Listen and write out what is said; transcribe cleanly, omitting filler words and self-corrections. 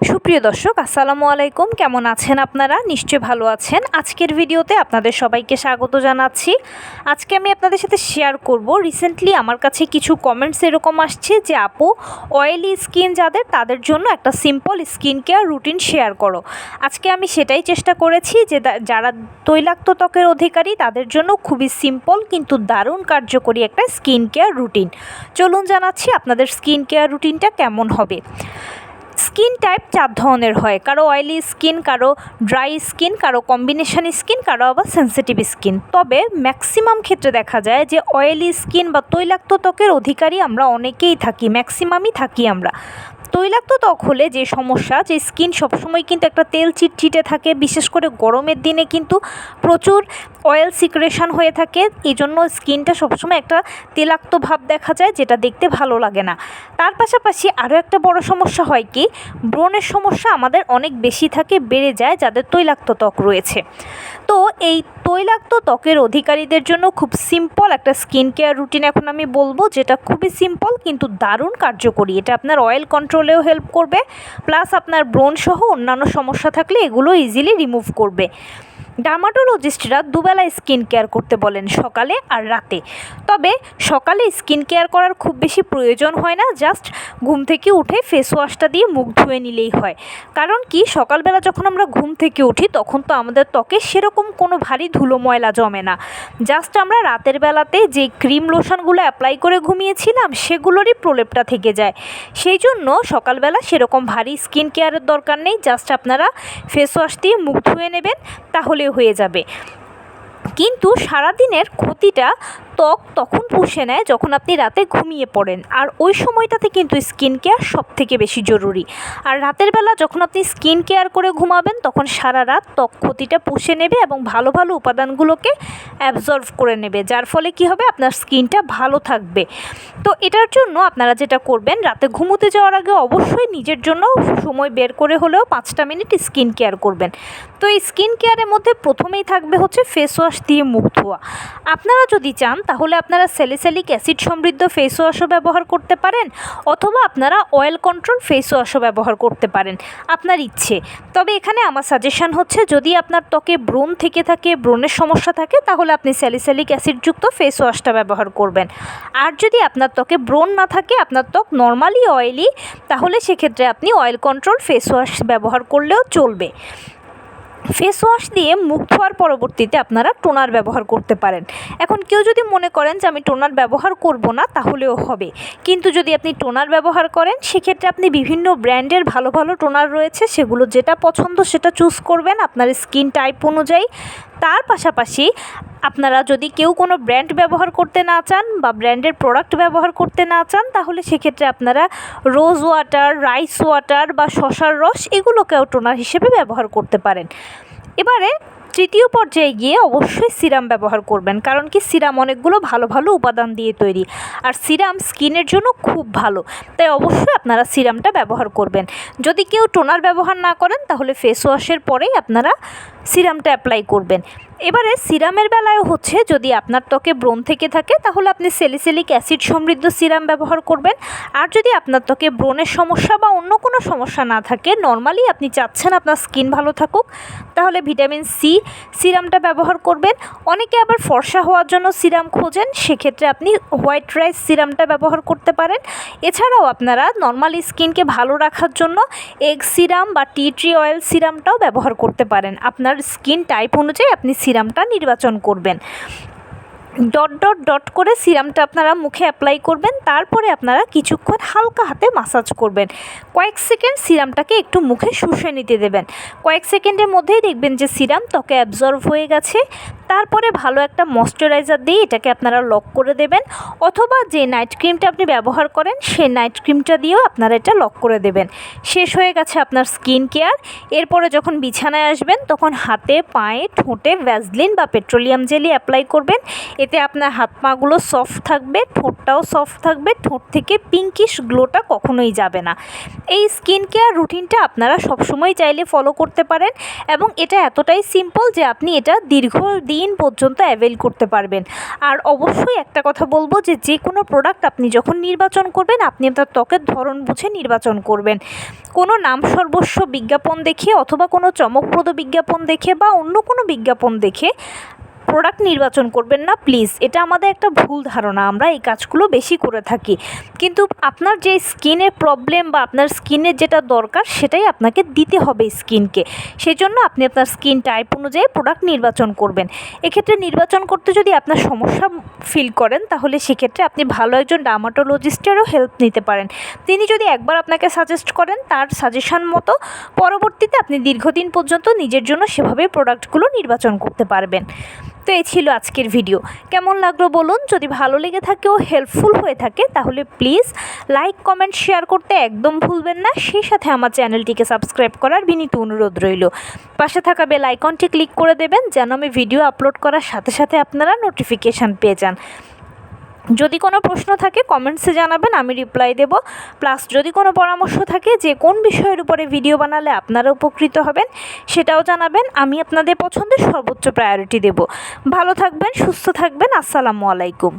সুপ্রিয় দর্শক, আসসালামু আলাইকুম। কেমন আছেন আপনারা? নিশ্চয়ই ভালো আছেন। আজকের ভিডিওতে আপনাদের সবাইকে স্বাগত জানাচ্ছি। আজকে আমি আপনাদের সাথে শেয়ার করব, রিসেন্টলি আমার কাছে কিছু কমেন্টস এরকম আসছে যে আপু, অয়েলি স্কিন যাদের তাদের জন্য একটা simple skin care routine share করো। আজকে আমি সেটাই চেষ্টা করেছি যে যারা তৈলাক্ত ত্বকের অধিকারী তাদের জন্য খুবই সিম্পল কিন্তু দারুণ কার্যকরী একটা স্কিন কেয়ার রুটিন। চলুন জানাচ্ছি আপনাদের স্কিন কেয়ার রুটিনটা কেমন হবে। স্কিন টাইপ 4 ধরনের হয়, কারো অয়েলি স্কিন, কারো ড্রাই স্কিন, কারো কম্বিনেশন স্কিন, কারো আবার সেন্সিটিভ স্কিন। তবে ম্যাক্সিমাম ক্ষেত্রে দেখা যায় যে অয়েলি স্কিন বা তৈলাক্ত ত্বকের অধিকারী আমরা অনেকেই থাকি, ম্যাক্সিমামই থাকি আমরা। তৈলাক্ত ত্বক হলে যে সমস্যা, যে স্কিন সবসময় কিন্তু একটা তেল চিটচিটে থাকে, বিশেষ করে গরমের দিনে কিন্তু প্রচুর অয়েল সিক্রেশন হয়ে থাকে, এই জন্য স্কিনটা সবসময় একটা তেলাক্ত ভাব দেখা যায়, যেটা দেখতে ভালো লাগে না। তার পাশাপাশি আরও একটা বড় সমস্যা হয় কি, ব্রণের সমস্যা আমাদের অনেক বেশি থাকে, বেড়ে যায় যাদের তৈলাক্ত ত্বক রয়েছে। তো এই তৈলাক্ত ত্বকের অধিকারীদের জন্য খুব সিম্পল একটা স্কিন কেয়ার রুটিন এখন আমি বলবো, যেটা খুবই সিম্পল কিন্তু দারুণ কার্যকরী। এটা আপনার অয়েল কন্ট্রোলেও হেল্প করবে, প্লাস আপনার ব্রণ সহ অন্যান্য সমস্যা থাকলে এগুলো ইজিলি রিমুভ করবে। ডার্মাটোলজিস্টরা দুবেলা স্কিন কেয়ার করতে বলেন, সকালে আর রাতে। তবে সকালে স্কিন কেয়ার করার খুব বেশি প্রয়োজন হয় না, জাস্ট ঘুম থেকে উঠে ফেস ওয়াশটা দিয়ে মুখ ধুয়ে নিলেই হয়। কারণ কি, সকালবেলা যখন আমরা ঘুম থেকে উঠি তখন তো আমাদের ত্বকে সেরকম কোনো ভারী ধুলো ময়লা জমে না, জাস্ট আমরা রাতের বেলাতে যে ক্রিম লোশনগুলো অ্যাপ্লাই করে ঘুমিয়েছিলাম সেগুলোরই প্রলেপটা থেকে যায়। সেই জন্য সকালবেলা সেরকম ভারী স্কিন কেয়ারের দরকার নেই, জাস্ট আপনারা ফেস ওয়াশ দিয়ে মুখ ধুয়ে নেবেন, তাহলে হয়ে যাবে। কিন্তু সারাদিনের ক্ষতিটা ত্বক তখন পুষে নেয় যখন আপনি রাতে ঘুমিয়ে পড়েন, আর ওই সময়টাতে কিন্তু স্কিন কেয়ার সবথেকে বেশি জরুরি। আর রাতের বেলা যখন আপনি স্কিন কেয়ার করে ঘুমাবেন তখন সারা রাত ত্বক ক্ষতিটা পুষে নেবে এবং ভালো ভালো উপাদানগুলোকে অ্যাবজর্ব করে নেবে, যার ফলে কি হবে, আপনার স্কিনটা ভালো থাকবে। তো এটার জন্য আপনারা যেটা করবেন, রাতে ঘুমোতে যাওয়ার আগে অবশ্যই নিজের জন্য সময় বের করে হলেও 5টা মিনিট স্কিন কেয়ার করবেন। তো এই স্কিন কেয়ারের মধ্যে প্রথমেই থাকবে হচ্ছে ফেস ওয়াশ দিয়ে মুখ ধোয়া। আপনারা যদি চান তাহলে আপনারা স্যালিসাইলিক অ্যাসিড সমৃদ্ধ ফেস ওয়াশও ব্যবহার করতে পারেন, অথবা আপনারা অয়েল কন্ট্রোল ফেস ওয়াশও ব্যবহার করতে পারেন, আপনার ইচ্ছে। তবে এখানে আমার সাজেশন হচ্ছে, যদি আপনার ত্বকে ব্রণ থেকে থাকে, ব্রণের সমস্যা থাকে, তাহলে আপনি স্যালিসাইলিক অ্যাসিডযুক্ত ফেস ওয়াশটা ব্যবহার করবেন। আর যদি আপনার ত্বকে ব্রণ না থাকে, আপনার ত্বক নর্মালি অয়েলি, তাহলে সেক্ষেত্রে আপনি অয়েল কন্ট্রোল ফেস ওয়াশ ব্যবহার করলেও চলবে। ফেস ওয়াশ দিয়ে মুখ ধোয়ার পরবর্তীতে আপনারা টোনার ব্যবহার করতে পারেন। এখন কেউ যদি মনে করেন যে আমি টোনার ব্যবহার করব না, তাহলেও হবে। কিন্তু যদি আপনি টোনার ব্যবহার করেন, সেক্ষেত্রে আপনি বিভিন্ন ব্র্যান্ডের ভালো ভালো টোনার রয়েছে, সেগুলো যেটা পছন্দ সেটা চুজ করবেন আপনার স্কিন টাইপ অনুযায়ী। তার পাশাপাশি আপনারা যদি কেউ কোনো ব্র্যান্ড ব্যবহার করতে না চান বা ব্র্যান্ডের প্রোডাক্ট ব্যবহার করতে না চান, তাহলে সেক্ষেত্রে আপনারা রোজ ওয়াটার, রাইস ওয়াটার বা শসার রস, এগুলোকেও টোনার হিসেবে ব্যবহার করতে পারেন। এবারে তৃতীয় পর্যায়ে গিয়ে অবশ্যই সিরাম ব্যবহার করবেন, কারণ কি, সিরাম অনেকগুলো ভালো ভালো উপাদান দিয়ে তৈরি, আর সিরাম স্কিনের জন্য খুব ভালো, তাই অবশ্যই আপনারা সিরামটা ব্যবহার করবেন। যদি কেউ টোনার ব্যবহার না করেন, তাহলে ফেস ওয়াশের পরেই আপনারা সিরামটা অ্যাপ্লাই করবেন। এবারে সিরামের বেলায় হচ্ছে, যদি আপনার ত্বকে ব্রণ থেকে থাকে তাহলে আপনি স্যালিসাইলিক অ্যাসিড সমৃদ্ধ সিরাম ব্যবহার করবেন। আর যদি আপনার ত্বকে ব্রণের সমস্যা বা অন্য কোনো সমস্যা না থাকে, নর্মালি আপনি চাচ্ছেন আপনার স্কিন ভালো থাকুক, তাহলে ভিটামিন সি সিরামটা ব্যবহার করবেন। অনেকে আবার ফর্সা হওয়ার জন্য সিরাম খোঁজেন, সেক্ষেত্রে আপনি হোয়াইট রাইস সিরামটা ব্যবহার করতে পারেন। এছাড়াও আপনারা নর্মালি স্কিনকে ভালো রাখার জন্য এগ সিরাম বা টি ট্রি অয়েল সিরামটাও ব্যবহার করতে পারেন। আপনার স্কিন টাইপ অনুযায়ী আপনি সিরামটা নির্বাচন করবেন। ডট ডট ডট করে সিরামটা আপনারা মুখে অ্যাপ্লাই করবেন, তারপরে আপনারা কিছুক্ষণ হালকা হাতে মাসাজ করবেন। কয়েক সেকেন্ড সিরামটাকে একটু মুখে শুষে নিতে দেবেন। কয়েক সেকেন্ডের মধ্যেই দেখবেন যে সিরাম ত্বকে অ্যাবজর্ব হয়ে গেছে। তারপরে ভালো একটা ময়শ্চারাইজার দিয়ে এটাকে আপনারা লক করে দেবেন, অথবা যে নাইট ক্রিমটা আপনি ব্যবহার করেন সেই নাইট ক্রিমটা দিয়েও আপনারা এটা লক করে দেবেন। শেষ হয়ে গেছে আপনার স্কিন কেয়ার। এরপরে যখন বিছানায় আসবেন তখন হাতে, পায়ে, ঠোঁটে ভ্যাসলিন বা পেট্রোলিয়াম জেলি অ্যাপ্লাই করবেন। এতে আপনার হাত পাগুলো সফট থাকবে, ঠোঁটটাও সফট থাকবে, ঠোঁট থেকে পিঙ্কিশ গ্লোটা কখনোই যাবে না। এই স্কিন কেয়ার রুটিনটা আপনারা সবসময় চাইলে ফলো করতে পারেন, এবং এটা এতটাই সিম্পল যে আপনি এটা দীর্ঘদিন দিন পর্যন্ত অ্যাভেল করতে পারবেন। আর অবশ্যই একটা কথা বলবো যে কোনো প্রোডাক্ট আপনি যখন নির্বাচন করবেন আপনি আপনার ত্বকের ধরন বুঝে নির্বাচন করবেন। কোনো নাম সর্বস্ব বিজ্ঞাপন দেখে অথবা কোনো চমকপ্রদ বিজ্ঞাপন দেখে বা অন্য কোনো বিজ্ঞাপন দেখে প্রোডাক্ট নির্বাচন করবেন না প্লিজ। এটা আমাদের একটা ভুল ধারণা, আমরা এই কাজগুলো বেশি করে থাকি। কিন্তু আপনার যে স্কিনের প্রবলেম বা আপনার স্কিনের যেটা দরকার সেটাই আপনাকে দিতে হবে স্কিনকে। সেই জন্য আপনি আপনার স্কিন টাইপ অনুযায়ী প্রোডাক্ট নির্বাচন করবেন। এক্ষেত্রে নির্বাচন করতে যদি আপনার সমস্যা ফিল করেন তাহলে সেক্ষেত্রে আপনি ভালো একজন ডার্মাটোলজিস্টেরও হেল্প নিতে পারেন। তিনি যদি একবার আপনাকে সাজেস্ট করেন তার সাজেশন মতো পরবর্তীতে আপনি দীর্ঘদিন পর্যন্ত নিজের জন্য সেভাবে প্রোডাক্টগুলো নির্বাচন করতে পারবেন। তো এই ছিল আজকের ভিডিও। কেমন লাগলো বলুন। যদি ভালো লেগে থাকে ও হেল্পফুল হয়ে থাকে তাহলে প্লিজ লাইক কমেন্ট শেয়ার করতে একদম ভুলবেন না। সেই সাথে আমার চ্যানেলটিকে সাবস্ক্রাইব করার বিনীত অনুরোধ রইল। পাশে থাকা বেল আইকনটি ক্লিক করে দেবেন যেন আমি ভিডিও আপলোড করার সাথে সাথে আপনারা নোটিফিকেশান পেয়ে যান। যদি কোনো প্রশ্ন থাকে কমেন্টসে জানাবেন, আমি রিপ্লাই দেব। প্লাস যদি কোনো পরামর্শ থাকে যে কোন বিষয়ের উপরে ভিডিও বানালে আপনারা উপকৃত হবেন সেটাও জানাবেন, আমি আপনাদের পছন্দের সর্বোচ্চ প্রায়োরিটি দেব। ভালো থাকবেন, সুস্থ থাকবেন। আসসালামু আলাইকুম।